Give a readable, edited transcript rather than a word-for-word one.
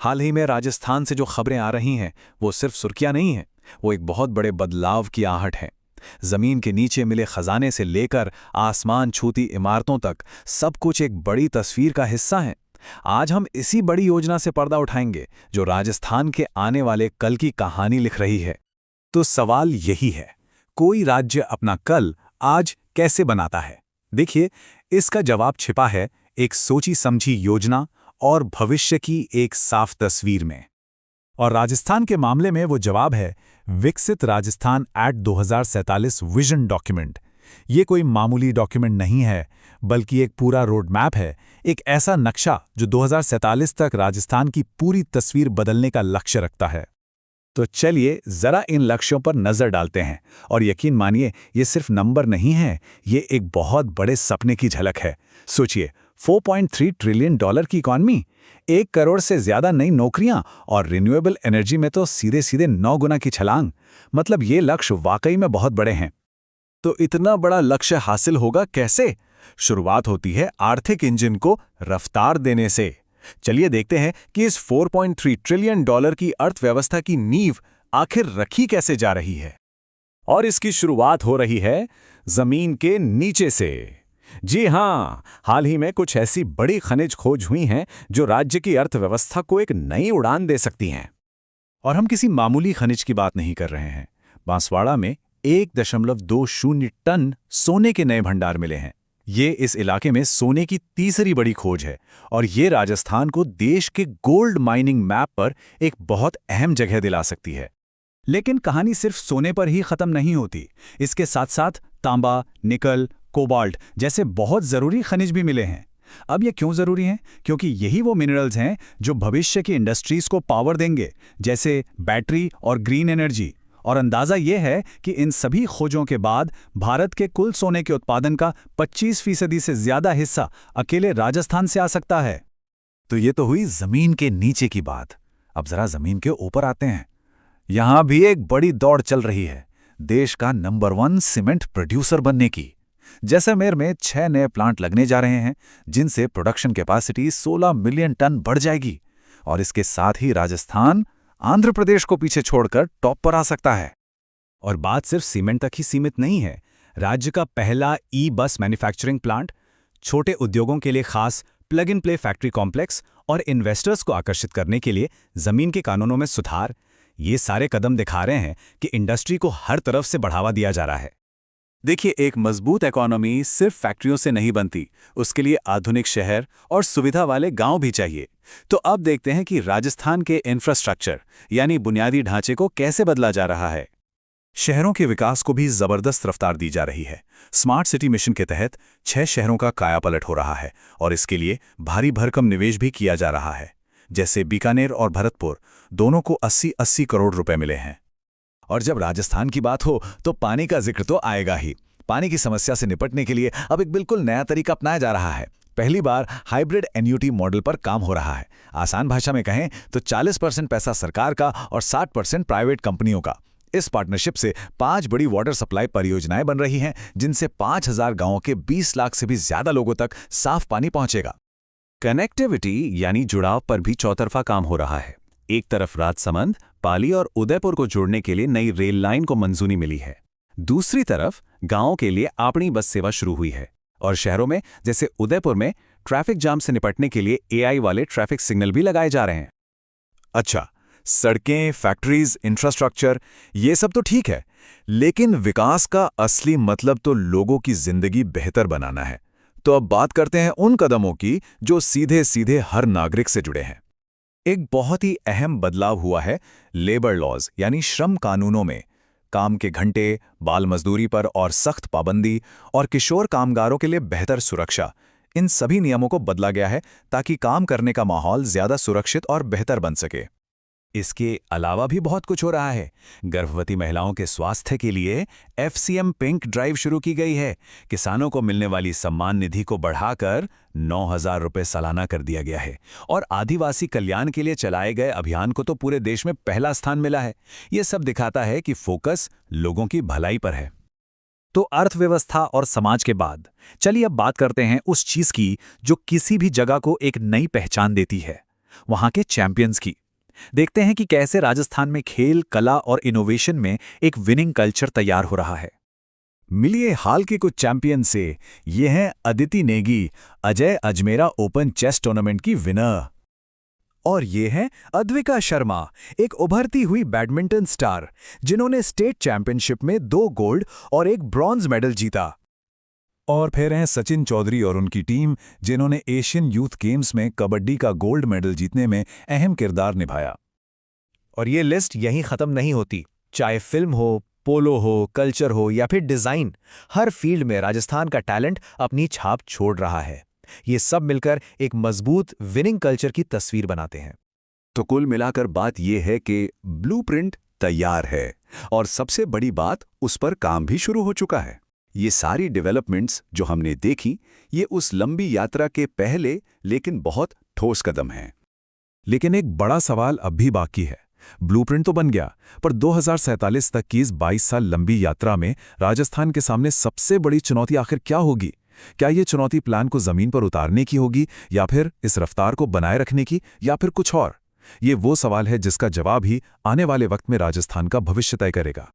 हाल ही में राजस्थान से जो खबरें आ रही हैं वो सिर्फ सुर्खियां नहीं हैं, वो एक बहुत बड़े बदलाव की आहट है। जमीन के नीचे मिले खजाने से लेकर आसमान छूती इमारतों तक सब कुछ एक बड़ी तस्वीर का हिस्सा है। आज हम इसी बड़ी योजना से पर्दा उठाएंगे जो राजस्थान के आने वाले कल की कहानी लिख रही है। तो सवाल यही है, कोई राज्य अपना कल आज कैसे बनाता है? देखिए, इसका जवाब छिपा है एक सोची समझी योजना और भविष्य की एक साफ तस्वीर में। और राजस्थान के मामले में वो जवाब है विकसित राजस्थान एक्ट 2047 विजन डॉक्यूमेंट। ये कोई मामूली डॉक्यूमेंट नहीं है, बल्कि एक पूरा रोड मैप है, एक ऐसा नक्शा जो 2047 तक राजस्थान की पूरी तस्वीर बदलने का लक्ष्य रखता है। तो चलिए जरा इन लक्ष्यों पर नजर डालते हैं, और यकीन मानिए ये सिर्फ नंबर नहीं है, ये एक बहुत बड़े सपने की झलक है। सोचिए, 4.3 ट्रिलियन डॉलर की इकॉनमी, 1 करोड़ से ज्यादा नई नौकरियां और रिन्यूएबल एनर्जी में तो सीधे सीधे 9 गुना की छलांग। मतलब ये लक्ष्य वाकई में बहुत बड़े हैं। तो इतना बड़ा लक्ष्य हासिल होगा कैसे? शुरुआत होती है आर्थिक इंजन को रफ्तार देने से। चलिए देखते हैं कि इस 4.3 ट्रिलियन डॉलर की अर्थव्यवस्था की नींव आखिर रखी कैसे जा रही है। और इसकी शुरुआत हो रही है जमीन के नीचे से। जी हां, हाल ही में कुछ ऐसी बड़ी खनिज खोज हुई हैं जो राज्य की अर्थव्यवस्था को एक नई उड़ान दे सकती हैं। और हम किसी मामूली खनिज की बात नहीं कर रहे हैं। बांसवाड़ा में 1.20 टन सोने के नए भंडार मिले हैं। ये इस इलाके में सोने की तीसरी बड़ी खोज है, और ये राजस्थान को देश के गोल्ड माइनिंग मैप पर एक बहुत अहम जगह दिला सकती है। लेकिन कहानी सिर्फ सोने पर ही खत्म नहीं होती। इसके साथ साथ तांबा, निकल, कोबाल्ट जैसे बहुत जरूरी खनिज भी मिले हैं। अब ये क्यों जरूरी हैं? क्योंकि यही वो मिनरल्स हैं जो भविष्य की इंडस्ट्रीज को पावर देंगे, जैसे बैटरी और ग्रीन एनर्जी। और अंदाजा ये है कि इन सभी खोजों के बाद भारत के कुल सोने के उत्पादन का 25% से ज्यादा हिस्सा अकेले राजस्थान से आ सकता है। तो ये तो हुई जमीन के नीचे की बात। अब जरा जमीन के ऊपर आते हैं। यहां भी एक बड़ी दौड़ चल रही है, देश का नंबर 1 सीमेंट प्रोड्यूसर बनने की। जैसलमेर में 6 नए प्लांट लगने जा रहे हैं, जिनसे प्रोडक्शन कैपेसिटी 16 मिलियन टन बढ़ जाएगी। और इसके साथ ही राजस्थान आंध्र प्रदेश को पीछे छोड़कर टॉप पर आ सकता है। और बात सिर्फ सीमेंट तक ही सीमित नहीं है। राज्य का पहला ई-बस मैन्युफैक्चरिंग प्लांट, छोटे उद्योगों के लिए खास plug in play factory complex और इन्वेस्टर्स को आकर्षित करने के लिए जमीन के कानूनों में सुधार, ये सारे कदम दिखा रहे हैं कि इंडस्ट्री को हर तरफ से बढ़ावा दिया जा रहा है। देखिए, एक मजबूत इकोनॉमी सिर्फ फैक्ट्रियों से नहीं बनती, उसके लिए आधुनिक शहर और सुविधा वाले गांव भी चाहिए। तो अब देखते हैं कि राजस्थान के इंफ्रास्ट्रक्चर यानी बुनियादी ढांचे को कैसे बदला जा रहा है। शहरों के विकास को भी जबरदस्त रफ्तार दी जा रही है। स्मार्ट सिटी मिशन के तहत 6 शहरों का कायापलट हो रहा है, और इसके लिए भारी भरकम निवेश भी किया जा रहा है। जैसे बीकानेर और भरतपुर, दोनों को 80-80 करोड़ रुपए मिले हैं। और जब राजस्थान की बात हो तो पानी का जिक्र तो आएगा ही। पानी की समस्या से निपटने के लिए अब एक बिल्कुल नया तरीका अपनाया जा रहा है। पहली बार हाइब्रिड एन्युटी मॉडल पर काम हो रहा है। आसान भाषा में कहें तो 40% पैसा सरकार का और 60% प्राइवेट कंपनियों का। इस पार्टनरशिप से 5 बड़ी वाटर सप्लाई परियोजनाएं बन रही हैं, जिनसे 5000 गांवों के 20 लाख से भी ज्यादा लोगों तक साफ पानी पहुंचेगा। कनेक्टिविटी यानी जुड़ाव पर भी चौतरफा काम हो रहा है। एक तरफ राजसमंद, पाली और उदयपुर को जोड़ने के लिए नई रेल लाइन को मंजूरी मिली है। दूसरी तरफ गांवों के लिए अपनी बस सेवा शुरू हुई है। और शहरों में जैसे उदयपुर में ट्रैफिक जाम से निपटने के लिए एआई वाले ट्रैफिक सिग्नल भी लगाए जा रहे हैं। अच्छा, सड़कें, फैक्ट्रीज, इंफ्रास्ट्रक्चर, ये सब तो ठीक है, लेकिन विकास का असली मतलब तो लोगों की जिंदगी बेहतर बनाना है। तो अब बात करते हैं उन कदमों की जो सीधे सीधे हर नागरिक से जुड़े हैं। एक बहुत ही अहम बदलाव हुआ है लेबर लॉज यानी श्रम कानूनों में। काम के घंटे, बाल मजदूरी पर और सख्त पाबंदी, और किशोर कामगारों के लिए बेहतर सुरक्षा, इन सभी नियमों को बदला गया है ताकि काम करने का माहौल ज्यादा सुरक्षित और बेहतर बन सके। इसके अलावा भी बहुत कुछ हो रहा है। गर्भवती महिलाओं के स्वास्थ्य के लिए FCM पिंक ड्राइव शुरू की गई है। किसानों को मिलने वाली सम्मान निधि को बढ़ाकर 9,000 रुपये सालाना कर दिया गया है। और आदिवासी कल्याण के लिए चलाए गए अभियान को तो पूरे देश में पहला स्थान मिला है। ये सब दिखाता है कि फोकस लोगों की भलाई पर है। तो अर्थव्यवस्था और समाज के बाद चलिए अब बात करते हैं उस चीज की जो किसी भी जगह को एक नई पहचान देती है। वहां के चैंपियंस की। देखते हैं कि कैसे राजस्थान में खेल, कला और इनोवेशन में एक विनिंग कल्चर तैयार हो रहा है। मिलिए हाल के कुछ चैंपियन से। ये हैं Aditi Negi, Ajay Ajmera open chess tournament की विनर। और ये हैं अद्विका शर्मा, एक उभरती हुई बैडमिंटन स्टार, जिन्होंने स्टेट चैंपियनशिप में 2 गोल्ड और 1 ब्रॉन्ज मेडल जीता। और फिर हैं सचिन चौधरी और उनकी टीम, जिन्होंने एशियन यूथ गेम्स में कबड्डी का गोल्ड मेडल जीतने में अहम किरदार निभाया। और ये लिस्ट यहीं खत्म नहीं होती। चाहे फिल्म हो, पोलो हो, कल्चर हो या फिर डिजाइन, हर फील्ड में राजस्थान का टैलेंट अपनी छाप छोड़ रहा है। ये सब मिलकर एक मजबूत विनिंग कल्चर की तस्वीर बनाते हैं। तो कुल मिलाकर बात यह है कि ब्लूप्रिंट तैयार है और सबसे बड़ी बात, उस पर काम भी शुरू हो चुका है। ये सारी डेवलपमेंट्स जो हमने देखी, ये उस लंबी यात्रा के पहले लेकिन बहुत ठोस कदम हैं। लेकिन एक बड़ा सवाल अब भी बाकी है। ब्लूप्रिंट तो बन गया, पर 2047 तक की इस 22 साल लंबी यात्रा में राजस्थान के सामने सबसे बड़ी चुनौती आखिर क्या होगी? क्या ये चुनौती प्लान को जमीन पर उतारने की होगी, या फिर इस रफ्तार को बनाए रखने की, या फिर कुछ और? ये वो सवाल है जिसका जवाब ही आने वाले वक्त में राजस्थान का भविष्य तय करेगा।